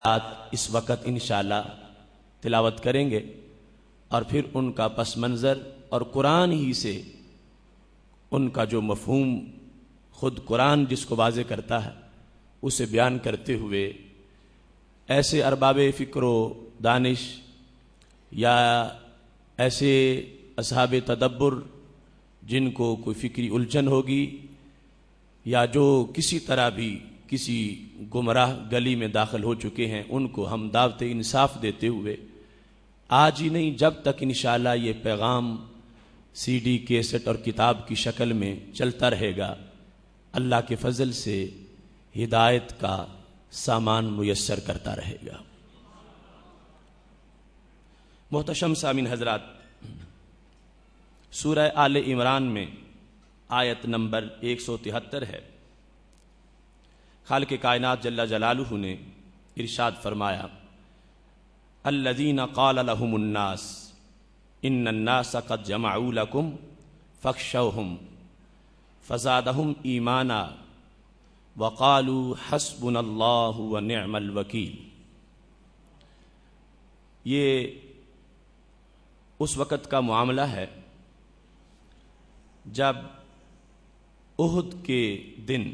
اس وقت انشاءاللہ تلاوت کریں گے اور پھر ان کا پس منظر اور قرآن ہی سے ان کا جو مفہوم خود قرآن جس کو واضح کرتا ہے اسے بیان کرتے ہوئے ایسے ارباب فکر و دانش یا ایسے اصحاب تدبر جن کو کوئی فکری الجھن ہوگی یا جو کسی طرح بھی کسی گمراہ گلی میں داخل ہو چکے ہیں ان کو ہم دعوت انصاف دیتے ہوئے آج ہی نہیں جب تک انشاءاللہ یہ پیغام سی ڈی کیسٹ اور کتاب کی شکل میں چلتا رہے گا اللہ کے فضل سے ہدایت کا سامان میسر کرتا رہے گا۔ محتشم سامعین حضرات، سورہ آل عمران میں آیت نمبر 173 ہے۔ خالق کائنات جل جلالہ نے ارشاد فرمایا الذین قال لهم الناس ان الناس قد جمعوا لكم فاخشوهم فزادهم ایمانا وقالوا حسبنا اللہ ونعم الوکیل۔ یہ اس وقت کا معاملہ ہے جب احد کے دن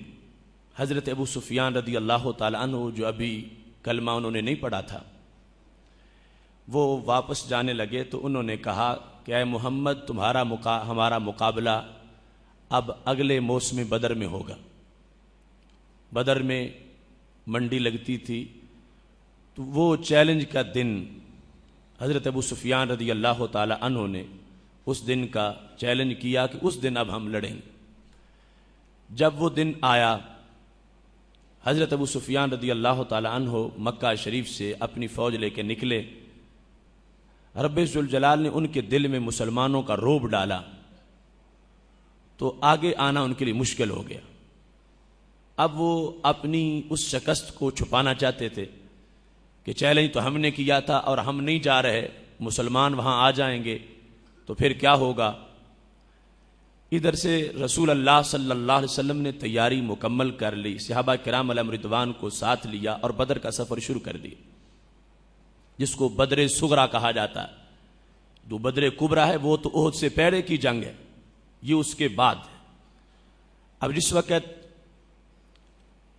حضرت ابو سفیان رضی اللہ تعالیٰ عنہ جو ابھی کلمہ انہوں نے نہیں پڑھا تھا وہ واپس جانے لگے تو انہوں نے کہا کہ اے محمد ہمارا مقابلہ اب اگلے موسم بدر میں ہوگا۔ بدر میں منڈی لگتی تھی تو وہ چیلنج کا دن حضرت ابو سفیان رضی اللہ تعالی عنہ نے اس دن کا چیلنج کیا کہ اس دن اب ہم لڑیں گے۔ جب وہ دن آیا حضرت ابو سفیان رضی اللہ تعالی عنہ مکہ شریف سے اپنی فوج لے کے نکلے۔ رب ذوالجلال نے ان کے دل میں مسلمانوں کا رعب ڈالا تو آگے آنا ان کے لیے مشکل ہو گیا۔ اب وہ اپنی اس شکست کو چھپانا چاہتے تھے کہ چیلنج تو ہم نے کیا تھا اور ہم نہیں جا رہے، مسلمان وہاں آ جائیں گے تو پھر کیا ہوگا۔ ادھر سے رسول اللہ صلی اللہ علیہ وسلم نے تیاری مکمل کر لی، صحابہ کرام علیہم رضوان کو ساتھ لیا اور بدر کا سفر شروع کر دیا، جس کو بدر صغرا کہا جاتا ہے۔ جو بدر کبرا ہے وہ تو احد سے پہلے کی جنگ ہے، یہ اس کے بعد ہے۔ اب جس وقت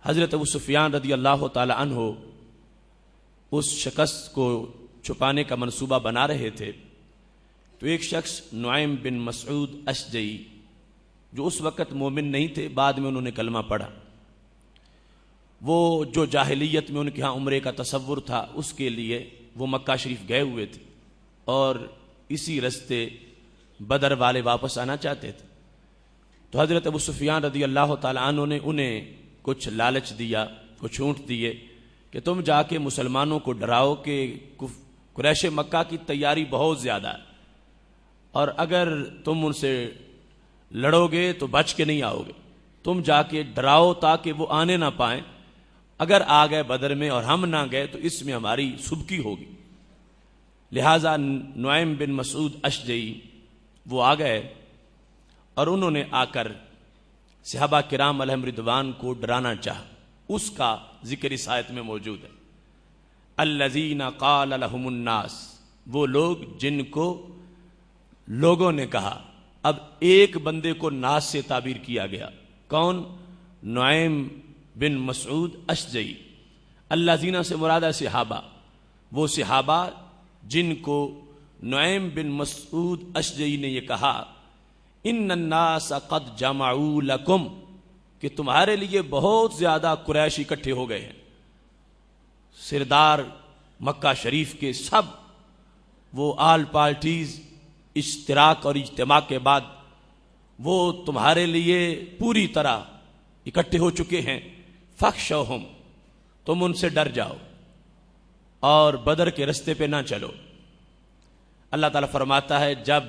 حضرت ابو سفیان رضی اللہ تعالی عنہ اس شکست کو چھپانے کا منصوبہ بنا رہے تھے تو ایک شخص نعیم بن مسعود اشجعی جو اس وقت مومن نہیں تھے، بعد میں انہوں نے کلمہ پڑھا، وہ جو جاہلیت میں ان کے ہاں عمرے کا تصور تھا اس کے لیے وہ مکہ شریف گئے ہوئے تھے اور اسی رستے بدر والے واپس آنا چاہتے تھے۔ تو حضرت ابو سفیان رضی اللہ تعالی عنہ نے انہیں کچھ لالچ دیا، کچھ اونٹ دیے کہ تم جا کے مسلمانوں کو ڈراؤ کہ قریش مکہ کی تیاری بہت زیادہ ہے اور اگر تم ان سے لڑو گے تو بچ کے نہیں آؤ گے، تم جا کے ڈراؤ تاکہ وہ آنے نہ پائیں، اگر آ گئے بدر میں اور ہم نہ گئے تو اس میں ہماری سبکی ہوگی۔ لہٰذا نعیم بن مسعود اشجعی وہ آ گئے اور انہوں نے آ کر صحابہ کرام علیہم رضوان کو ڈرانا چاہا۔ اس کا ذکر اس آیت میں موجود ہے۔ الذین قال لهم الناس، وہ لوگ جن کو لوگوں نے کہا۔ اب ایک بندے کو ناس سے تعبیر کیا گیا، کون؟ نعیم بن مسعود اشجعی۔ الذین سے مراد ہے صحابہ، وہ صحابہ جن کو نعیم بن مسعود اشجعی نے یہ کہا ان الناس قد جمعوا لکم، کہ تمہارے لیے بہت زیادہ قریش اکٹھے ہو گئے ہیں۔ سردار مکہ شریف کے سب وہ آل پارٹیز اشتراک اور اجتماع کے بعد وہ تمہارے لیے پوری طرح اکٹھے ہو چکے ہیں۔ فخشوہم، تم ان سے ڈر جاؤ اور بدر کے رستے پہ نہ چلو۔ اللہ تعالیٰ فرماتا ہے جب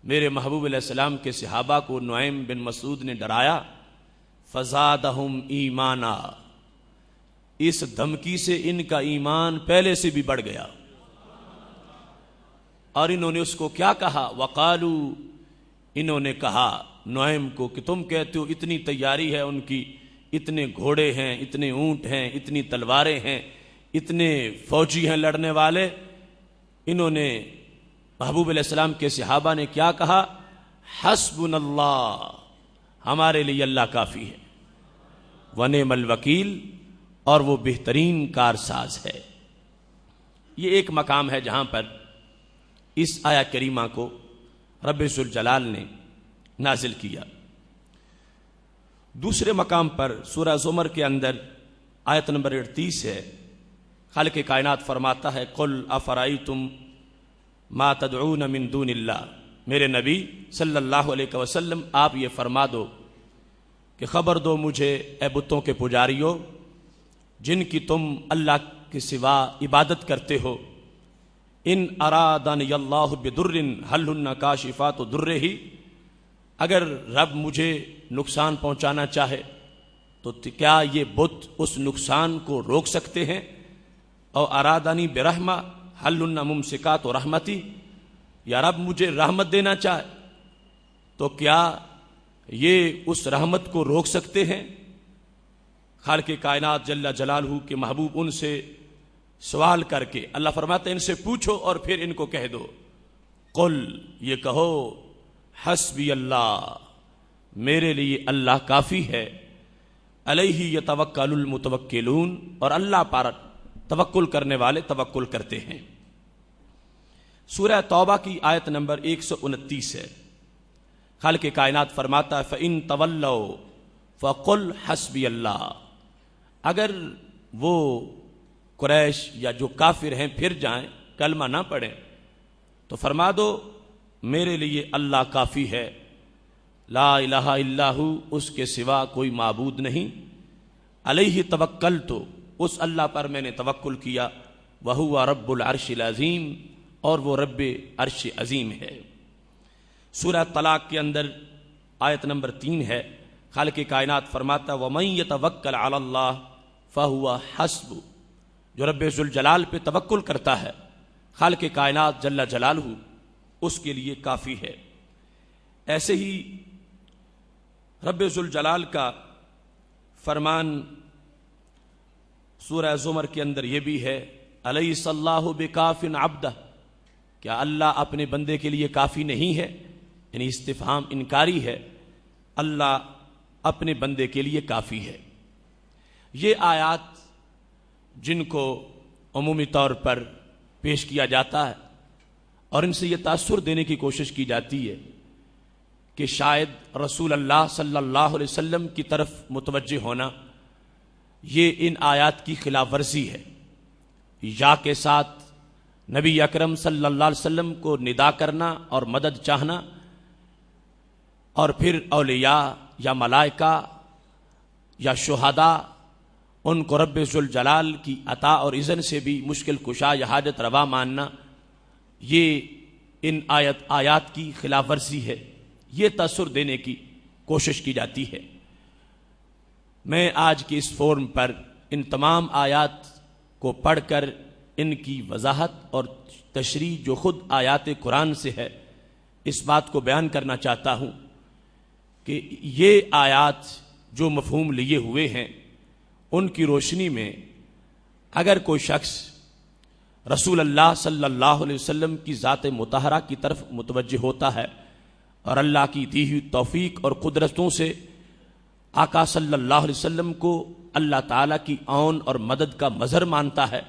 میرے محبوب علیہ السلام کے صحابہ کو نعیم بن مسعود نے ڈرایا فزادہم ایمانا، اس دھمکی سے ان کا ایمان پہلے سے بھی بڑھ گیا اور انہوں نے اس کو کیا کہا؟ وقالو، انہوں نے کہا نعیم کو کہ تم کہتے ہو اتنی تیاری ہے ان کی، اتنے گھوڑے ہیں، اتنے اونٹ ہیں، اتنی تلواریں ہیں، اتنے فوجی ہیں لڑنے والے، انہوں نے محبوب علیہ السلام کے صحابہ نے کیا کہا؟ حسبنا اللہ، ہمارے لیے اللہ کافی ہے، ونعم الوکیل، اور وہ بہترین کارساز ہے۔ یہ ایک مقام ہے جہاں پر اس آیا کریمہ کو رب ذوالجلال نے نازل کیا۔ دوسرے مقام پر سورہ زمر کے اندر آیت نمبر 38 ہے، خالق کائنات فرماتا ہے قل افرائیتم ما تدعون من دون اللہ، میرے نبی صلی اللہ علیہ وسلم آپ یہ فرما دو کہ خبر دو مجھے اے بتوں کے پجاریوں جن کی تم اللہ کے سوا عبادت کرتے ہو، ان ارادنی اللہ بدر هل ہن کاشفات درہ، اگر رب مجھے نقصان پہنچانا چاہے تو کیا یہ بت اس نقصان کو روک سکتے ہیں؟ اور ارادنی برحمہ هل ہن ممسکات رحمتی، یا رب مجھے رحمت دینا چاہے تو کیا یہ اس رحمت کو روک سکتے ہیں؟ خالق کائنات جل جلالہ کے محبوب ان سے سوال کر کے اللہ فرماتے ہیں ان سے پوچھو اور پھر ان کو کہہ دو، قل، یہ کہو، حسبی اللہ، میرے لیے اللہ کافی ہے، علیہ یتوکل المتوکلون، اور اللہ پر توکل کرنے والے توکل کرتے ہیں۔ سورہ توبہ کی آیت نمبر 129 ہے، خالق کائنات فرماتا ہے فَإِن تَوَلَّوْا فَقُلْ حَسْبِيَ اللَّهُ، اگر وہ قریش یا جو کافر ہیں پھر جائیں، کلمہ نہ پڑھیں، تو فرما دو میرے لیے اللہ کافی ہے، لا الہ الا ہو، اس کے سوا کوئی معبود نہیں، علیہ توکلت، اس اللہ پر میں نے توکل کیا، وہو رب العرش العظیم، اور وہ رب عرش عظیم ہے۔ سورہ طلاق کے اندر آیت نمبر 3 ہے، خالق کائنات فرماتا وَمَن يَتَوَكَّلْ عَلَى اللَّهِ فَهُوَ حَسْبُهُ، جو رب ذوالجلال پہ توکل کرتا ہے، خالق کائنات جل جلالہ اس کے لیے کافی ہے۔ ایسے ہی رب ذوالجلال کا فرمان سورہ زمر کے اندر یہ بھی ہے الیس اللہ بکاف عبدہ، کیا اللہ اپنے بندے کے لیے کافی نہیں ہے؟ یعنی استفہام انکاری ہے، اللہ اپنے بندے کے لیے کافی ہے۔ یہ آیات جن کو عمومی طور پر پیش کیا جاتا ہے اور ان سے یہ تاثر دینے کی کوشش کی جاتی ہے کہ شاید رسول اللہ صلی اللہ علیہ وسلم کی طرف متوجہ ہونا یہ ان آیات کی خلاف ورزی ہے، یا کے ساتھ نبی اکرم صلی اللہ علیہ وسلم کو ندا کرنا اور مدد چاہنا، اور پھر اولیاء یا ملائکہ یا شہداء ان کو رب ذوالجلال کی عطا اور اذن سے بھی مشکل کشا یا حاجت روا ماننا، یہ ان آیات کی خلاف ورزی ہے، یہ تاثر دینے کی کوشش کی جاتی ہے۔ میں آج کی اس فورم پر ان تمام آیات کو پڑھ کر ان کی وضاحت اور تشریح جو خود آیات قرآن سے ہے اس بات کو بیان کرنا چاہتا ہوں کہ یہ آیات جو مفہوم لیے ہوئے ہیں ان کی روشنی میں اگر کوئی شخص رسول اللہ صلی اللہ علیہ وسلم کی ذات مطہرہ کی طرف متوجہ ہوتا ہے اور اللہ کی دی ہوئی توفیق اور قدرتوں سے آقا صلی اللہ علیہ وسلم کو اللہ تعالیٰ کی عون اور مدد کا مظہر مانتا ہے،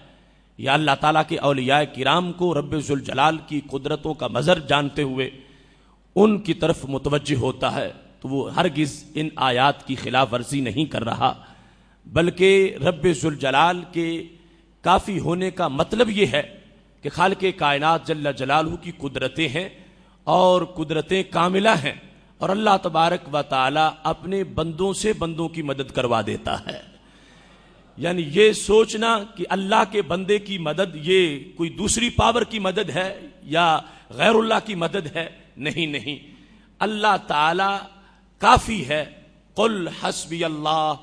یا اللہ تعالیٰ کے اولیاء کرام کو رب ذوالجلال کی قدرتوں کا مظہر جانتے ہوئے ان کی طرف متوجہ ہوتا ہے، تو وہ ہرگز ان آیات کی خلاف ورزی نہیں کر رہا، بلکہ رب ذوالجلال کے کافی ہونے کا مطلب یہ ہے کہ خالق کائنات جل جلالہ کی قدرتیں ہیں اور قدرتیں کاملہ ہیں، اور اللہ تبارک و تعالی اپنے بندوں سے بندوں کی مدد کروا دیتا ہے۔ یعنی یہ سوچنا کہ اللہ کے بندے کی مدد یہ کوئی دوسری پاور کی مدد ہے یا غیر اللہ کی مدد ہے، نہیں، اللہ تعالی کافی ہے۔ قل حسبی اللہ،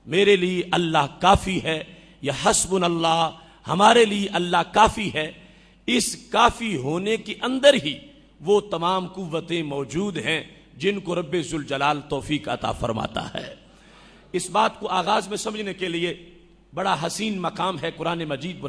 میرے لیے اللہ کافی ہے، یا حسبنا اللہ، ہمارے لیے اللہ کافی ہے۔ اس کافی ہونے کے اندر ہی وہ تمام قوتیں موجود ہیں جن کو رب ذوالجلال توفیق عطا فرماتا ہے۔ اس بات کو آغاز میں سمجھنے کے لیے بڑا حسین مقام ہے قرآن مجید